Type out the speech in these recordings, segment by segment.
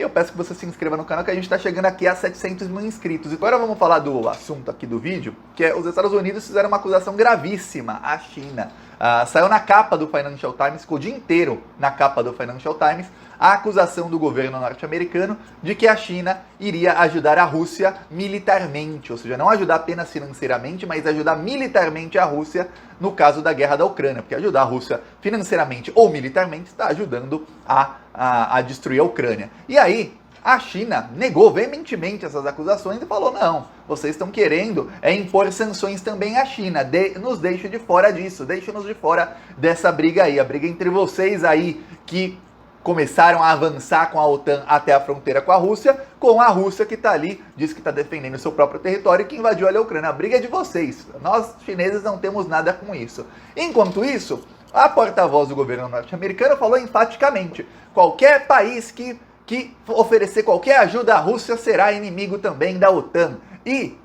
Eu peço que você se inscreva no canal, que a gente está chegando aqui a 700 mil inscritos. Agora vamos falar do assunto aqui do vídeo, que é os Estados Unidos fizeram uma acusação gravíssima à China. Saiu na capa do Financial Times, ficou o dia inteiro na capa do Financial Times, a acusação do governo norte-americano de que a China iria ajudar a Rússia militarmente, ou seja, não ajudar apenas financeiramente, mas ajudar militarmente a Rússia no caso da guerra da Ucrânia, porque ajudar a Rússia financeiramente ou militarmente está ajudando a destruir a Ucrânia. E aí, a China negou veementemente essas acusações e falou, não, vocês estão querendo impor sanções também à China, nos deixe de fora disso, deixe-nos de fora dessa briga aí, a briga entre vocês aí que começaram a avançar com a OTAN até a fronteira com a Rússia que está ali, diz que está defendendo o seu próprio território e que invadiu ali a Ucrânia. A briga é de vocês, nós chineses não temos nada com isso. Enquanto isso, a porta-voz do governo norte-americano falou enfaticamente, qualquer país que oferecer qualquer ajuda à Rússia será inimigo também da OTAN. E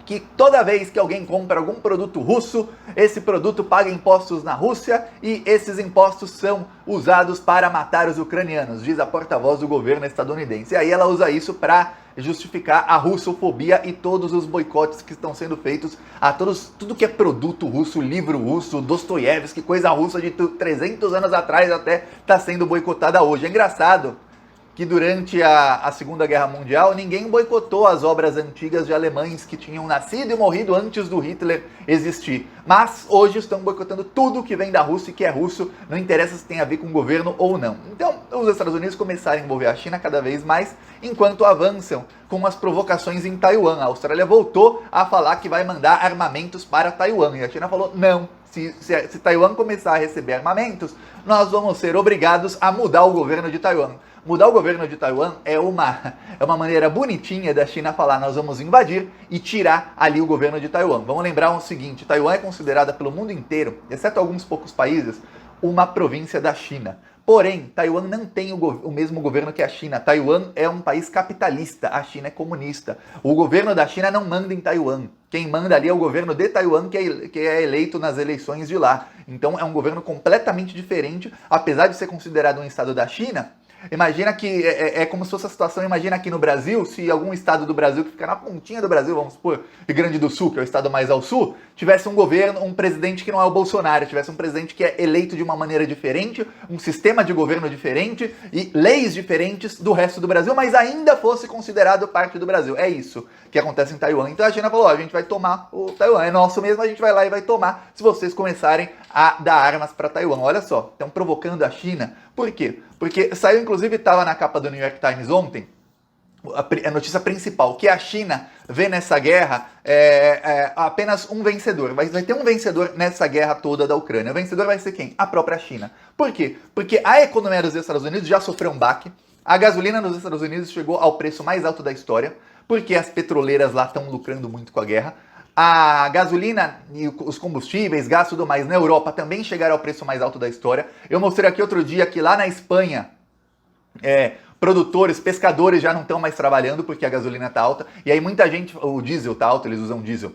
que toda vez que alguém compra algum produto russo, esse produto paga impostos na Rússia e esses impostos são usados para matar os ucranianos, diz a porta-voz do governo estadunidense. E aí ela usa isso para justificar a russofobia e todos os boicotes que estão sendo feitos a tudo que é produto russo, livro russo, Dostoiévski, coisa russa de 300 anos atrás até está sendo boicotada hoje. É engraçado que durante a Segunda Guerra Mundial ninguém boicotou as obras antigas de alemães que tinham nascido e morrido antes do Hitler existir. Mas hoje estão boicotando tudo que vem da Rússia e que é russo, não interessa se tem a ver com o governo ou não. Então, os Estados Unidos começaram a envolver a China cada vez mais, enquanto avançam com as provocações em Taiwan. A Austrália voltou a falar que vai mandar armamentos para Taiwan, e a China falou, não, se Taiwan começar a receber armamentos, nós vamos ser obrigados a mudar o governo de Taiwan. Mudar o governo de Taiwan é uma maneira bonitinha da China falar, nós vamos invadir e tirar ali o governo de Taiwan. Vamos lembrar o seguinte, Taiwan é considerada pelo mundo inteiro, exceto alguns poucos países, uma província da China. Porém, Taiwan não tem o mesmo governo que a China. Taiwan é um país capitalista, a China é comunista. O governo da China não manda em Taiwan. Quem manda ali é o governo de Taiwan, que é eleito nas eleições de lá. Então é um governo completamente diferente, apesar de ser considerado um estado da China. Imagina que é como se fosse a situação, imagina aqui no Brasil, se algum estado do Brasil que fica na pontinha do Brasil, vamos supor, Rio Grande do Sul, que é o estado mais ao sul, tivesse um governo, um presidente que não é o Bolsonaro, tivesse um presidente que é eleito de uma maneira diferente, um sistema de governo diferente e leis diferentes do resto do Brasil, mas ainda fosse considerado parte do Brasil. É isso que acontece em Taiwan. Então a China falou, a gente vai tomar o Taiwan, é nosso mesmo, a gente vai lá e vai tomar se vocês começarem a dar armas para Taiwan. Olha só, estão provocando a China. Por quê? Porque saiu, inclusive, estava na capa do New York Times ontem, a notícia principal, que a China vê nessa guerra apenas um vencedor. Vai ter um vencedor nessa guerra toda da Ucrânia. O vencedor vai ser quem? A própria China. Por quê? Porque a economia dos Estados Unidos já sofreu um baque, a gasolina nos Estados Unidos chegou ao preço mais alto da história, porque as petroleiras lá estão lucrando muito com a guerra. A gasolina e os combustíveis, gás e tudo mais na Europa também chegaram ao preço mais alto da história. Eu mostrei aqui outro dia que lá na Espanha, produtores, pescadores já não estão mais trabalhando porque a gasolina está alta. E aí muita gente, o diesel está alto, eles usam diesel.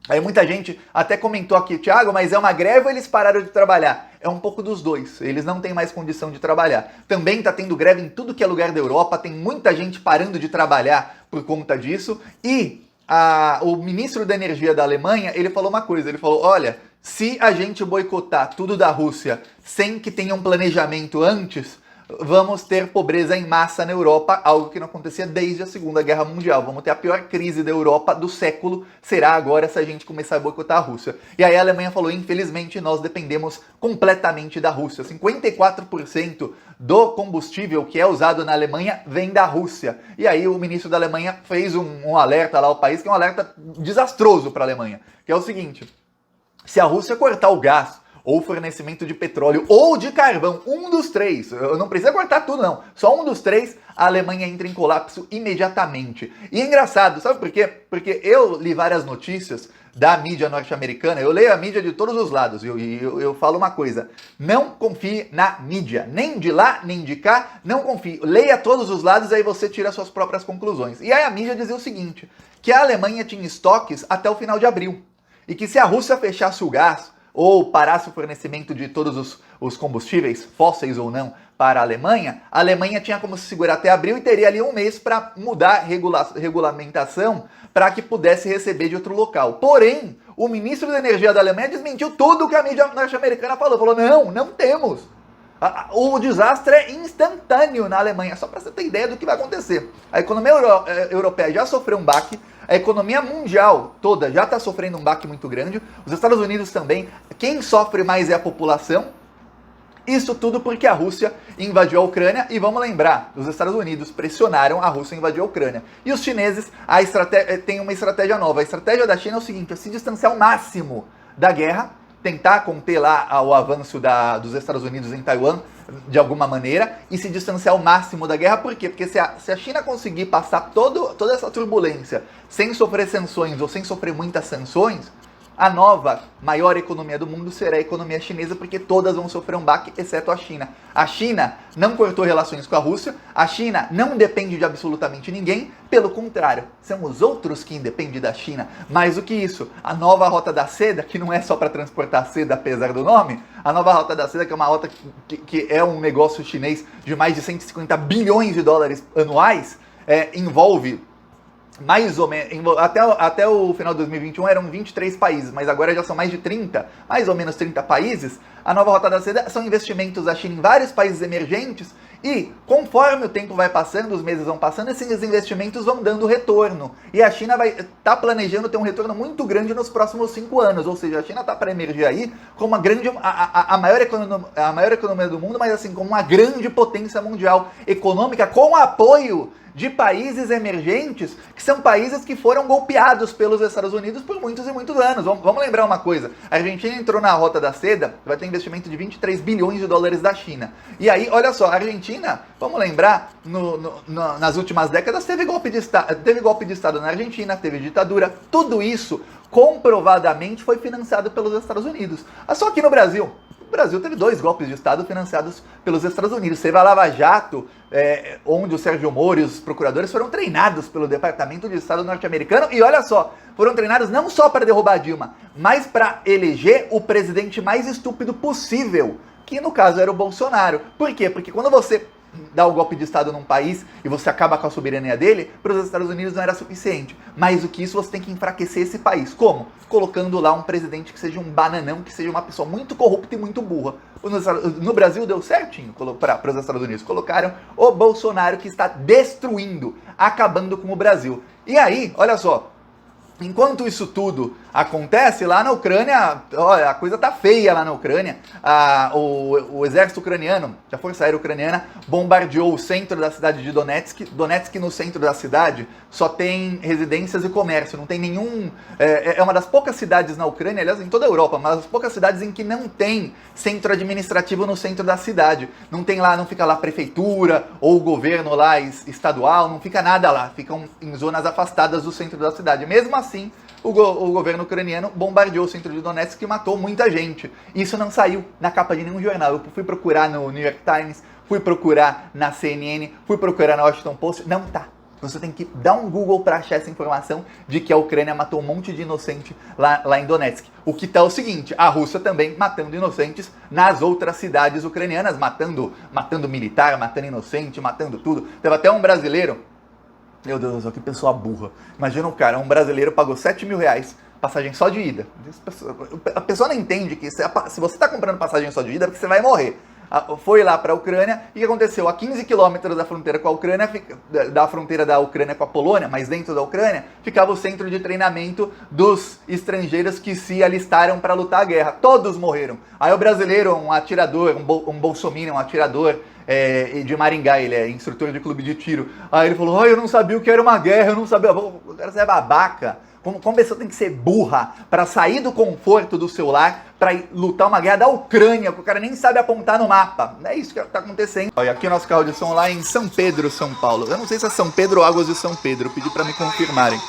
Aí muita gente até comentou aqui, Thiago, mas é uma greve ou eles pararam de trabalhar? É um pouco dos dois, eles não têm mais condição de trabalhar. Também está tendo greve em tudo que é lugar da Europa, tem muita gente parando de trabalhar por conta disso. E o ministro da Energia da Alemanha, ele falou uma coisa, ele falou, olha, se a gente boicotar tudo da Rússia sem que tenha um planejamento antes, vamos ter pobreza em massa na Europa, algo que não acontecia desde a Segunda Guerra Mundial. Vamos ter a pior crise da Europa do século, será agora se a gente começar a boicotar a Rússia. E aí a Alemanha falou, infelizmente nós dependemos completamente da Rússia. 54% do combustível que é usado na Alemanha vem da Rússia. E aí o ministro da Alemanha fez um alerta lá ao país, que é um alerta desastroso para a Alemanha, que é o seguinte, se a Rússia cortar o gás, ou fornecimento de petróleo, ou de carvão, um dos três, não precisa cortar tudo não, só um dos três, a Alemanha entra em colapso imediatamente. E é engraçado, sabe por quê? Porque eu li várias notícias da mídia norte-americana, eu leio a mídia de todos os lados, e eu falo uma coisa, não confie na mídia, nem de lá, nem de cá, não confie, leia todos os lados, aí você tira suas próprias conclusões. E aí a mídia dizia o seguinte, que a Alemanha tinha estoques até o final de abril, e que se a Rússia fechasse o gás, ou parasse o fornecimento de todos os combustíveis, fósseis ou não, para a Alemanha tinha como se segurar até abril e teria ali um mês para mudar regulamentação para que pudesse receber de outro local. Porém, o ministro da Energia da Alemanha desmentiu tudo o que a mídia norte-americana falou, não temos. O desastre é instantâneo na Alemanha, só para você ter ideia do que vai acontecer. A economia europeia já sofreu um baque, a economia mundial toda já está sofrendo um baque muito grande, os Estados Unidos também. Quem sofre mais é a população. Isso tudo porque a Rússia invadiu a Ucrânia, e vamos lembrar, os Estados Unidos pressionaram a Rússia a invadir a Ucrânia. E os chineses têm uma estratégia nova. A estratégia da China é o seguinte: é se distanciar ao máximo da guerra, tentar conter lá o avanço dos Estados Unidos em Taiwan, de alguma maneira, e se distanciar ao máximo da guerra. Por quê? Porque se a China conseguir passar toda essa turbulência sem sofrer sanções ou sem sofrer muitas sanções, a nova maior economia do mundo será a economia chinesa, porque todas vão sofrer um baque, exceto a China. A China não cortou relações com a Rússia, a China não depende de absolutamente ninguém, pelo contrário, são os outros que independem da China. Mais do que isso, a nova Rota da Seda, que não é só para transportar seda, apesar do nome, a nova Rota da Seda, que é uma rota que é um negócio chinês de mais de 150 bilhões de dólares anuais, envolve mais ou menos, até o final de 2021 eram 23 países, mas agora já são mais de 30, mais ou menos 30 países. A nova Rota da Seda são investimentos da China em vários países emergentes, e conforme o tempo vai passando, os meses vão passando, esses investimentos vão dando retorno. E a China está planejando ter um retorno muito grande nos próximos 5 anos, ou seja, a China está para emergir aí como a maior economia do mundo, mas assim, como uma grande potência mundial econômica, com apoio de países emergentes, que são países que foram golpeados pelos Estados Unidos por muitos e muitos anos. Vamos lembrar uma coisa: a Argentina entrou na Rota da Seda, vai ter investimento de 23 bilhões de dólares da China. E aí, olha só, a Argentina, vamos lembrar, nas últimas décadas teve golpe de Estado na Argentina, teve ditadura, tudo isso comprovadamente foi financiado pelos Estados Unidos. Só que no Brasil teve 2 golpes de Estado financiados pelos Estados Unidos. Teve a Lava Jato, onde o Sérgio Moro e os procuradores foram treinados pelo Departamento de Estado norte-americano. E olha só, foram treinados não só para derrubar Dilma, mas para eleger o presidente mais estúpido possível, que no caso era o Bolsonaro. Por quê? Porque quando você dá o golpe de Estado num país e você acaba com a soberania dele, para os Estados Unidos não era suficiente. Mais do que isso, você tem que enfraquecer esse país. Como? Colocando lá um presidente que seja um bananão, que seja uma pessoa muito corrupta e muito burra. No Brasil deu certinho para os Estados Unidos. Colocaram o Bolsonaro, que está destruindo, acabando com o Brasil. E aí, olha só, enquanto isso tudo acontece lá na Ucrânia, olha, a coisa tá feia lá na Ucrânia. O exército ucraniano, a Força Aérea Ucraniana, bombardeou o centro da cidade de Donetsk. Donetsk, no centro da cidade, só tem residências e comércio, não tem nenhum... É uma das poucas cidades na Ucrânia, aliás, em toda a Europa, mas das poucas cidades em que não tem centro administrativo no centro da cidade. Não fica lá a prefeitura ou o governo lá estadual, não fica nada lá. Ficam em zonas afastadas do centro da cidade. Mesmo assim, o governo ucraniano bombardeou o centro de Donetsk e matou muita gente. Isso não saiu na capa de nenhum jornal. Eu fui procurar no New York Times, fui procurar na CNN, fui procurar na Washington Post. Não tá. Você tem que dar um Google para achar essa informação de que a Ucrânia matou um monte de inocente lá em Donetsk. O que tá o seguinte: a Rússia também matando inocentes nas outras cidades ucranianas, matando militar, matando inocente, matando tudo. Teve até um brasileiro. Meu Deus do céu, que pessoa burra. Imagina um brasileiro pagou 7 mil reais, passagem só de ida. A pessoa não entende que se você está comprando passagem só de ida é porque você vai morrer. Foi lá para a Ucrânia, e o que aconteceu? A 15 quilômetros da fronteira com a Ucrânia, da fronteira da Ucrânia com a Polônia, mas dentro da Ucrânia, ficava o centro de treinamento dos estrangeiros que se alistaram para lutar a guerra. Todos morreram. Aí o brasileiro, um atirador, um bolsominion, um atirador de Maringá, ele é instrutor de clube de tiro. Aí ele falou: eu não sabia o que era uma guerra, eu não sabia. O cara, você é babaca. Como a pessoa tem que ser burra para sair do conforto do seu lar para lutar uma guerra da Ucrânia, que o cara nem sabe apontar no mapa. É isso que está acontecendo. E aqui o nosso carro de som lá em São Pedro, São Paulo. Eu não sei se é São Pedro ou Águas de São Pedro, eu pedi para me confirmarem.